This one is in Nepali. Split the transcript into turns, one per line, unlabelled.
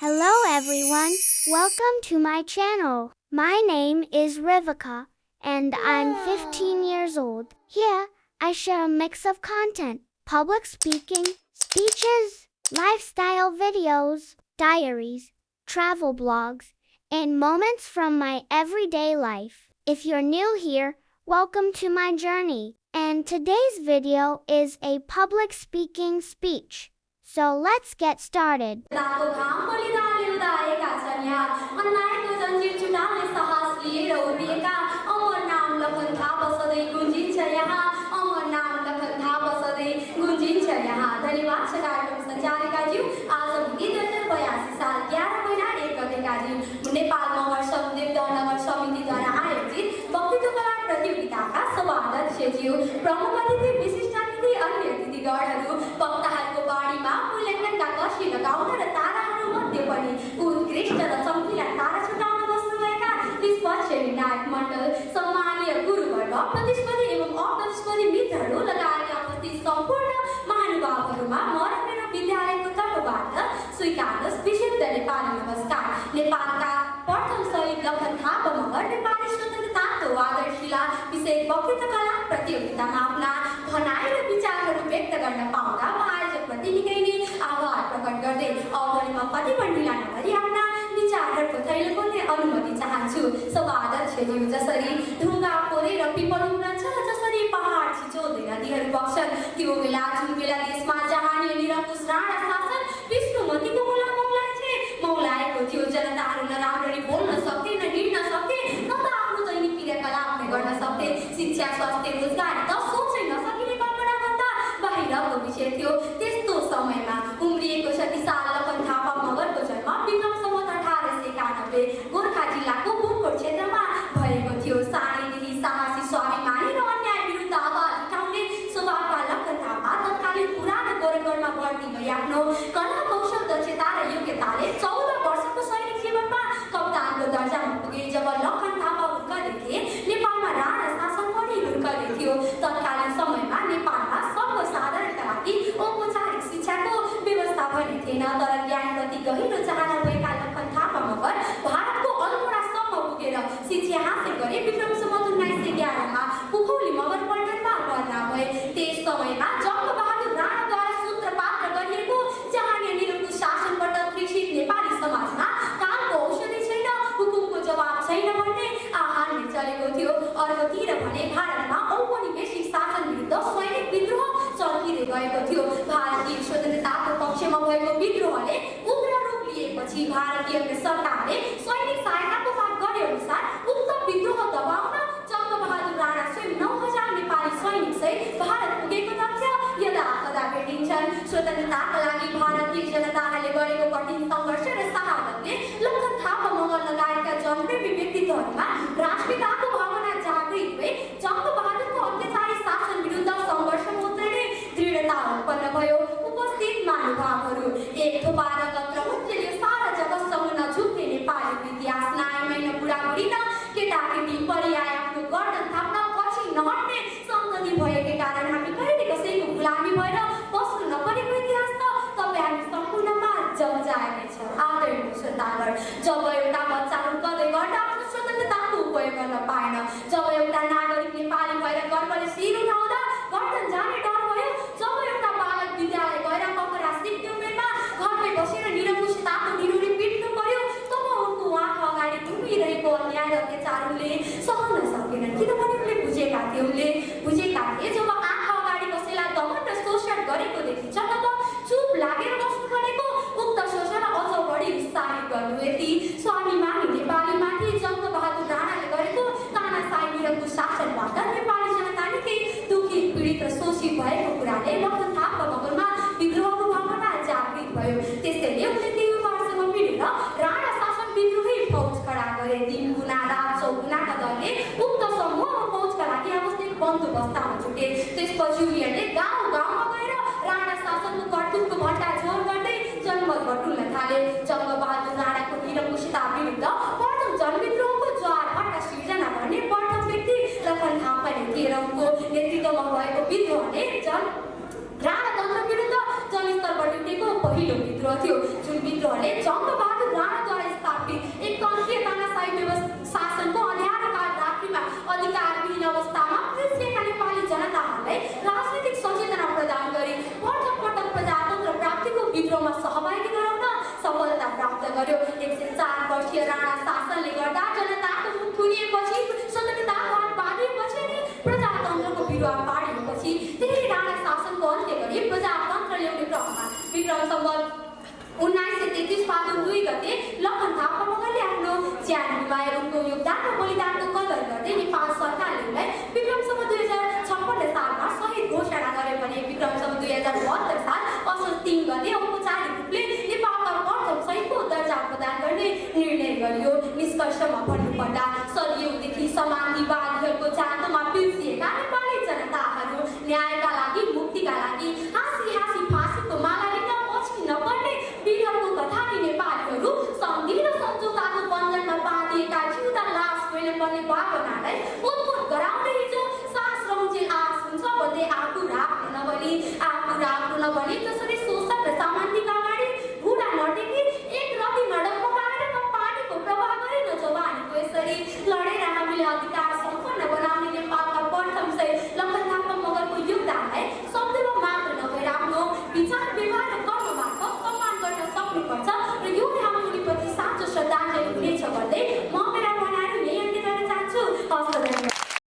Hello everyone, welcome to my channel. My name is Rivika, and I'm 15 years old. Here, I share a mix of content, public speaking, speeches, lifestyle videos, diaries, travel blogs, and moments from my everyday life. If you're new here, welcome to my journey. And today's video is a public speaking speech. So let's get started.
प्रमुख अतिथि विशिष्ट अतिथि अन्य अतिथिगणहरू वक्ताहरूको बाणीमा मूल्याङ्कनका कसी लगाउन र ताराहरू मध्ये पनि उत्कृष्ट र चम्किला तारा छुटाउन बस्नुभएका निष्पक्ष निर्णायक मण्डल, सम्मानीय गुरुवर्ग, प्रतिस्पर्धी एवं अप्रतिस्पर्धी मित्रहरू लगायत उपस्थित सम्पूर्ण महानुभावहरूमा म र मेरो विद्यालयको तर्फबाट स्वीकार्नुहोस् विशुद्ध नेपाली नमस्कार। नेपालका प्रथम शहीद लखन थापा मगर नेपाली स्वतन्त्रताको आदर्शिला विषय वक्तृत्व कला प्रतियोगितामा आफ्ना भनाइ र विचारहरू व्यक्त गर्न पाउँदा म आयोजकप्रति निकै नै आभार प्रकट गर्दै अगाडिमा प्रतिबन्धिला नगरी आफ्ना विचारहरूको थैलो खोल्ने अनुमति चाहन्छु। सभाध्यक्षज्यू, जसरी ढुङ्गा कोरे र पिपल उम्रन्छ र जसरी पहाड छिचोल्दै नदीहरू बग्छन्, त्यो बेला जुन बेला देशमा जहानी निरङ्कुश राणा शासन विष्णुमतीको मुला मौलाएको थियो, जनताहरू न राम्ररी बोल्न सक्थे, न हिँड्न सक्थे, न त आफ्नो दैनिक क्रियाकलाप नै गर्न सक्थे। शिक्षा, स्वास्थ्य, रोजगार त सोच्नै नसकिने कल्पनाभन्दा बाहिरको विषय थियो। त्यस्तो समयमा उम्रिएको 36 साल लखन थापा मगरको जन्म विक्रम सम्वत 1891 गोर्खा जिल्लाको बुमकोट क्षेत्रमा भएको थियो। सानैदेखि साहसी, स्वाभिमानी र अन्याय विरुद्ध आवाज उठाउने स्वभावका लखन थापा तत्कालीन पुरानो गोरखगढमा भर्ती भई आफ्नो कला, कौशल, दक्षता र योग्यताले 14 वर्षको सैनिक जीवनमा कप्तानको दर्जामा पुगे। जब लखन थापा हुर्कदै थिए, नेपालमा राणा शासन पनि हुर्कदै थियो। तत्कालीन समयमा नेपालमा सर्वसाधारणका लागि औपचारिक शिक्षाको व्यवस्था पनि थिएन, तर ज्ञानप्रति गहिरो चाहना भएका लखन थापा मगर भारतको अल्मोडासम्म पुगेर शिक्षा हासिल गरे। विक्रम सम्वत 1911 मा पुखौली मगर पण्डितमा भर्ना भए। त्यस समयमा जङ्गबहादुर राणाद्वारा सूत्रपात गरिएको जहानी निरङ्कुश शासनबाट कृषित नेपाली समाजमा कालको औषधि छैन, हुकुमको जवाब छैन भन्ने आह्वान चलेको थियो। अर्कोतिर भने भारतमा औपनिवेशिक शासन विरुद्ध सैनिक विद्रोह चर्किँदै गएको थियो। भारतीय स्वतन्त्रताको पक्षमा भएको विद्रोहले उग्र रूप लिएपछि भारतीय सरकारले सैनिक सहायताको माग गरे अनुसार उक्त विद्रोह दबाउन जङ्गबहादुर राणा स्वयं 9000 नेपाली सैनिक सहित भारत पुगेको तथ्य यदाकदा भेटिन्छन्। स्वतन्त्रताका लागि भारतीय जनताले गरेको कठिन सङ्घर्ष र शहादतले लखन थापा मगर लगायतका जनप्रेमी व्यक्तित्वहरूमा राष्ट्रियताको भावना जागृत भए। जङ्गबहादुरको अत्याचारी शासन विरुद्ध सङ्घर्ष उत्रिने दृढता उत्पन्न भयो। उपस्थित महानुभावहरू, एक थोपा रगत र उच्चले सारा जगतसँग नझुक्ने नेपाली इतिहास, नाइमैन बुढाबुढी न केटाकेटी परिआए आफ्नो गर्दन थाप्न पछि नहट्ने सङ्गति भएकै कारण हामी कहिले कसैको गुलामी भएर बस्नु नपरेको इतिहास त तपाईँ हामी सम्पूर्णमा प्रदान गर्ने निर्णय गरियो। निष्कर्षमा भन्नुपर्दा सदियौँदेखि समाजवादीहरूको चाँदोमा पिल्सिएका नेपाली जनताहरू न्यायका लागि, मुक्तिका लागि हाँसी हाँसी फाँसीको माला लिन पछि नपर्ने वीरहरूको कथानी नेपालीहरू सन्धि र सम्झौताको बन्धनमा बाँधिएका जिउँदा लास होइन भन्ने भावनालाई उद्भूत गराउँदै हिजो सास रौन्जेल आस हुन्छ भन्दै आफू राख्नु नभनी जसरी शोषक र सामान्यका अगाडि बुढा नटेकी एक रतीमा डगमगाएर पानीको प्रवाह गरे न जवानीको यसरी लडेर हामीले अधिकार सम्पन्न बनाउने नेपालका प्रथम सय लखन थापा मगरको योगदानलाई शब्दमा मात्र नभएर आफ्नो विचार व्यवहार र कर्मबाट सम्मान गर्न सक्नुपर्छ